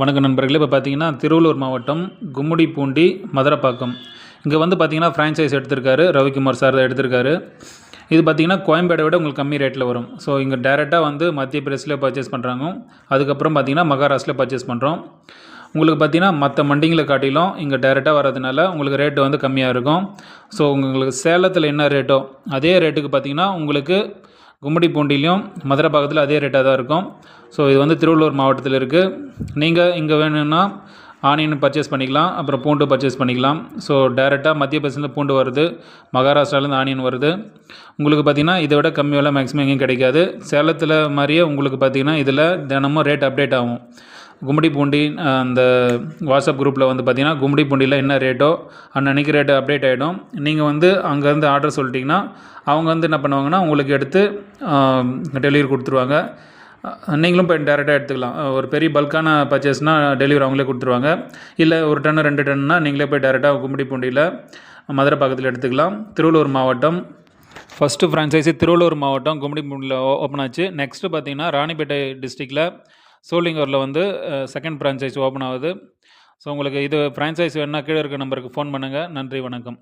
வணக்கம் நண்பர்களே. இப்போ பார்த்தீங்கன்னா திருவள்ளூர் மாவட்டம் கும்மிடிப்பூண்டி மதுரப்பாக்கம் இங்கே வந்து பார்த்தீங்கன்னா ஃப்ரான்ச்சைஸ் எடுத்திருக்காரு. ரவிக்குமார் சார் தான் எடுத்திருக்காரு. இது பார்த்தீங்கன்னா கோயம்பேடை விட உங்களுக்கு கம்மி ரேட்டில் வரும். ஸோ இங்கே டேரெக்டாக வந்து மத்திய பிரதேசில் பர்ச்சேஸ் பண்ணுறாங்க. அதுக்கப்புறம் பார்த்தீங்கன்னா மகாராஷ்டிரில் பர்ச்சேஸ் பண்ணுறோம். உங்களுக்கு பார்த்தீங்கன்னா மற்ற மண்டிங்களை காட்டிலும் இங்கே டேரெக்டாக வர்றதுனால உங்களுக்கு ரேட்டு வந்து கம்மியாக இருக்கும். ஸோ உங்களுக்கு சேலத்தில் என்ன ரேட்டோ அதே ரேட்டுக்கு பார்த்தீங்கன்னா உங்களுக்கு கும்மிடிப்பூண்டிலையும் மதுரப்பாக்கத்தில் அதே ரேட்டாக தான் இருக்கும். ஸோ இது வந்து திருவள்ளூர் மாவட்டத்தில் இருக்குது. நீங்கள் இங்கே வேணும்னா ஆனியன் பர்ச்சேஸ் பண்ணிக்கலாம், அப்புறம் பூண்டு பர்ச்சேஸ் பண்ணிக்கலாம். ஸோ டேரெக்டாக மத்திய பிரதேசத்துலேருந்து பூண்டு வருது, மகாராஷ்டிராலேருந்து ஆனியன் வருது. உங்களுக்கு பார்த்திங்கன்னா இதை விட கம்மி விலை மேக்ஸிமம் எங்கேயும் கிடைக்காது. சேலத்தில் மாதிரியே உங்களுக்கு பார்த்திங்கன்னா இதில் தினமும் ரேட் அப்டேட் ஆகும். கும்மிடிப்பூண்டி அந்த வாட்ஸ்அப் குரூப்பில் வந்து பார்த்திங்கன்னா கும்மிடிப்பூண்டியில் என்ன ரேட்டோ அன்னன்னைக்கு ரேட்டு அப்டேட் ஆகிடும். நீங்கள் வந்து அங்கேருந்து ஆர்டர் சொல்லிட்டிங்கன்னா அவங்க வந்து என்ன பண்ணுவாங்கன்னா உங்களுக்கு எடுத்து டெலிவரி கொடுத்துருவாங்க. நீங்களும் போய் டேரெக்டாக எடுத்துக்கலாம். ஒரு பெரிய பல்கான பர்ச்சேஸ்னால் டெலிவரி அவங்களே கொடுத்துருவாங்க. இல்லை ஒரு டன்னு 2 டன்னுனா நீங்களே போய் டேரெக்டாக கும்மிடிப்பூண்டியில் மதுரப்பாக்கத்தில் எடுத்துக்கலாம். திருவள்ளூர் மாவட்டம் ஃபஸ்ட்டு ஃப்ரான்ச்சைஸி திருவள்ளூர் மாவட்டம் கும்மிடிப்பூண்டியில் ஓப்பன் ஆச்சு. நெக்ஸ்ட்டு பார்த்திங்கன்னா ராணிப்பேட்டை டிஸ்ட்ரிக்டில் சோளிங்கூரில் வந்து செகண்ட் ஃப்ரான்ச்சைஸ் ஓப்பன் ஆகுது. ஸோ உங்களுக்கு இது ஃப்ரான்ச்சைஸ் வேணுன்னா கீழே இருக்க நம்பருக்கு ஃபோன் பண்ணுங்கள். நன்றி, வணக்கம்.